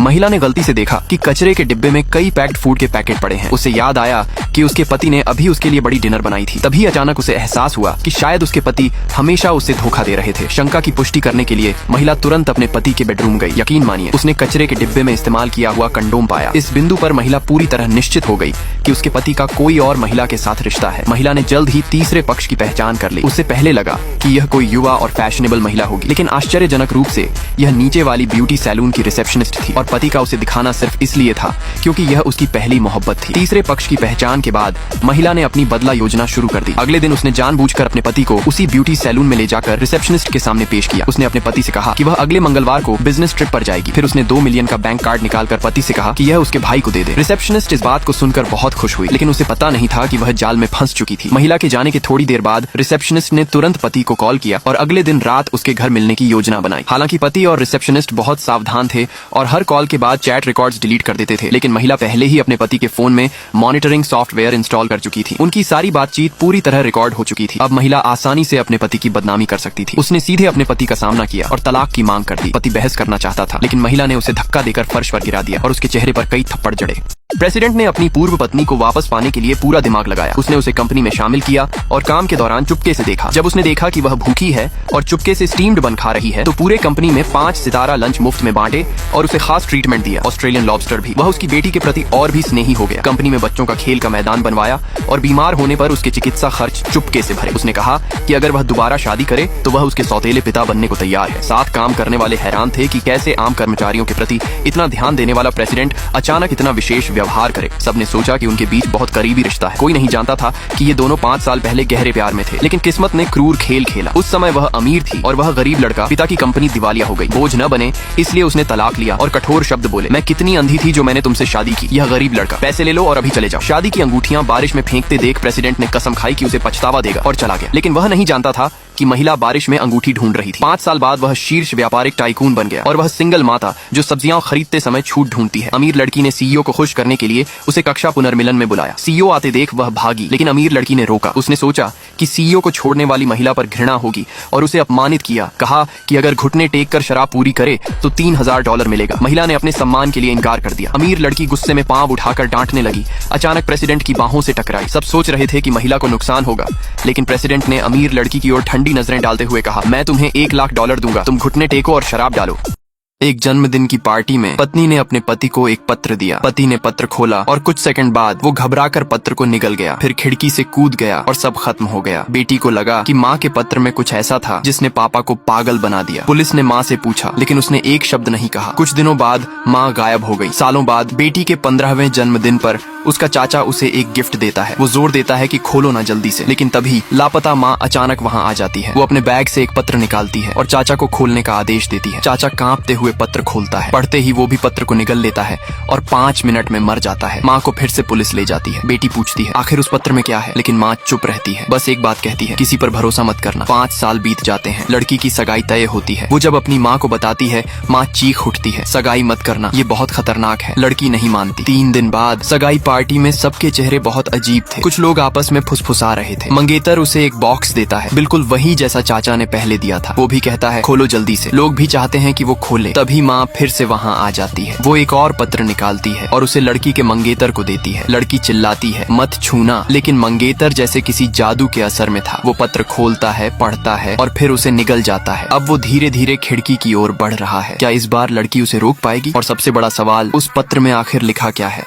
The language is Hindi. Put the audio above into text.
महिला ने गलती से देखा कि कचरे के डिब्बे में कई पैक्ड फूड के पैकेट पड़े हैं। उसे याद आया कि उसके पति ने अभी उसके लिए बड़ी डिनर बनाई थी। तभी अचानक उसे एहसास हुआ कि शायद उसके पति हमेशा उसे धोखा दे रहे थे। शंका की पुष्टि करने के लिए महिला तुरंत अपने पति के बेडरूम गई। यकीन मानिए, उसने कचरे के डिब्बे में इस्तेमाल किया हुआ कंडोम पाया। इस बिंदु पर महिला पूरी तरह निश्चित हो गई कि उसके पति का कोई और महिला के साथ रिश्ता है। महिला ने जल्द ही तीसरे पक्ष की पहचान कर ली। उससे पहले लगा कि यह कोई युवा और फैशनेबल महिला होगी, लेकिन आश्चर्यजनक रूप से यह नीचे वाली ब्यूटी सैलून की रिसेप्शनिस्ट थी और पति का उसे दिखाना सिर्फ इसलिए था क्योंकि यह उसकी पहली मोहब्बत थी। तीसरे पक्ष की पहचान के बाद महिला ने अपनी बदला योजना शुरू कर दी। अगले दिन उसने जानबूझकर अपने पति को उसी ब्यूटी सैलून में ले जाकर रिसेप्शनिस्ट के सामने पेश किया। उसने अपने पति से कहा कि वह अगले मंगलवार को बिजनेस ट्रिप पर जाएगी। फिर उसने 2 मिलियन का बैंक कार्ड निकालकर पति से कहा कि यह उसके भाई को दे दे। रिसेप्शनिस्ट इस बात को सुनकर बहुत खुश हुई, लेकिन उसे पता नहीं था कि वह जाल में फंस चुकी थी। महिला के जाने के थोड़ी देर बाद रिसेप्शनिस्ट ने तुरंत पति को कॉल किया और अगले दिन रात उसके घर मिलने की योजना बनाई। हालांकि पति और रिसेप्शनिस्ट बहुत सावधान थे और हर कॉल के बाद चैट रिकॉर्ड्स डिलीट कर देते थे, लेकिन महिला पहले ही अपने पति के फोन में मॉनिटरिंग सॉफ्टवेयर इंस्टॉल कर चुकी थी। उनकी सारी बातचीत पूरी तरह रिकॉर्ड हो चुकी थी। अब महिला आसानी से अपने पति की बदनामी कर सकती थी। उसने सीधे अपने पति का सामना किया और तलाक की मांग कर दी। पति बहस करना चाहता था, लेकिन महिला ने उसे धक्का देकर फर्श पर गिरा दिया और उसके चेहरे पर कई थप्पड़ जड़े। प्रेसिडेंट ने अपनी पूर्व पत्नी को वापस पाने के लिए पूरा दिमाग लगाया। उसने उसे कंपनी में शामिल किया और काम के दौरान चुपके से देखा। जब उसने देखा कि वह भूखी है और चुपके से स्टीम्ड बन खा रही है, तो पूरे कंपनी में 5 सितारा लंच मुफ्त में बांटे और उसे खास ट्रीटमेंट दिया। ऑस्ट्रेलियन लॉबस्टर भी। वह उसकी बेटी के प्रति और भी स्नेही हो गया। कंपनी में बच्चों का खेल का मैदान बनवाया और बीमार होने पर उसके चिकित्सा खर्च चुपके से भरे। उसने कहा कि अगर वह दोबारा शादी करे तो वह उसके सौतेले पिता बनने को तैयार है। साथ काम करने वाले हैरान थे कि कैसे आम कर्मचारियों के प्रति इतना ध्यान देने वाला प्रेसिडेंट अचानक इतना विशेष व्यवहार करे। सबने सोचा कि उनके बीच बहुत करीबी रिश्ता है। कोई नहीं जानता था कि ये दोनों 5 साल पहले गहरे प्यार में थे, लेकिन किस्मत ने क्रूर खेल खेला। उस समय वह अमीर थी और वह गरीब लड़का। पिता की कंपनी दिवालिया हो गई। बोझ न बने इसलिए उसने तलाक लिया और कठोर शब्द बोले, मैं कितनी अंधी थी जो मैंने तुमसे शादी की। यह गरीब लड़का, पैसे ले लो और अभी चले जाओ। शादी की अंगूठियां बारिश में फेंकते देख प्रेसिडेंट ने कसम खाई कि उसे पछतावा देगा और चला गया। लेकिन वह नहीं जानता था कि महिला बारिश में अंगूठी ढूंढ रही थी। 5 साल बाद वह शीर्ष व्यापारिक टाइकून बन गया और वह सिंगल माता जो सब्जियां खरीदते समय छूट ढूंढती है। अमीर लड़की ने सीईओ को खुश करने के लिए उसे कक्षा पुनर्मिलन में बुलाया। सीईओ आते देख वह भागी, लेकिन अमीर लड़की ने रोका। उसने सोचा कि सीईओ को छोड़ने वाली महिला पर घृणा होगी और उसे अपमानित किया। कहा कि अगर घुटने टेक कर शराब पूरी करे तो $3000 मिलेगा। महिला ने अपने सम्मान के लिए इनकार कर दिया। अमीर लड़की गुस्से में पांव उठाकर डांटने लगी। अचानक प्रेसिडेंट की बाहों से टकराई। सब सोच रहे थे कि महिला को नुकसान होगा, लेकिन प्रेसिडेंट ने अमीर लड़की की ओर ठंडी नजरें डालते हुए कहा, मैं तुम्हें $1,00,000 दूंगा, तुम घुटने टेको और शराब डालो। एक जन्मदिन की पार्टी में पत्नी ने अपने पति को एक पत्र दिया। पति ने पत्र खोला और कुछ सेकंड बाद वो घबराकर पत्र को निगल गया। फिर खिड़की से कूद गया और सब खत्म हो गया। बेटी को लगा कि माँ के पत्र में कुछ ऐसा था जिसने पापा को पागल बना दिया। पुलिस ने माँ से पूछा, लेकिन उसने एक शब्द नहीं कहा। कुछ दिनों बाद माँ गायब हो गई। सालों बाद बेटी के 15वें जन्मदिन पर उसका चाचा उसे एक गिफ्ट देता है। वो जोर देता है कि खोलो ना जल्दी से, लेकिन तभी लापता माँ अचानक वहाँ आ जाती है। वो अपने बैग से एक पत्र निकालती है और चाचा को खोलने का आदेश देती है। चाचा कांपते हुए पत्र खोलता है। पढ़ते ही वो भी पत्र को निगल लेता है और 5 मिनट में मर जाता है। माँ को फिर से पुलिस ले जाती है। बेटी पूछती है, आखिर उस पत्र में क्या है? लेकिन माँ चुप रहती है। बस एक बात कहती है, किसी पर भरोसा मत करना। 5 साल बीत जाते हैं। लड़की की सगाई तय होती है। वो जब अपनी माँ को बताती है, माँ चीख उठती है, सगाई मत करना, ये बहुत खतरनाक है। लड़की नहीं मानती। 3 दिन बाद सगाई पार्टी में सबके चेहरे बहुत अजीब थे। कुछ लोग आपस में फुसफुसा रहे थे। मंगेतर उसे एक बॉक्स देता है, बिल्कुल वही जैसा चाचा ने पहले दिया था। वो भी कहता है, खोलो जल्दी से। लोग भी चाहते हैं कि वो खोले। तभी माँ फिर से वहाँ आ जाती है। वो एक और पत्र निकालती है और उसे लड़की के मंगेतर को देती है। लड़की चिल्लाती है, मत छूना, लेकिन मंगेतर जैसे किसी जादू के असर में था। वो पत्र खोलता है, पढ़ता है और फिर उसे निगल जाता है। अब वो धीरे धीरे खिड़की की ओर बढ़ रहा है। क्या इस बार लड़की उसे रोक पाएगी? और सबसे बड़ा सवाल, उस पत्र में आखिर लिखा क्या है?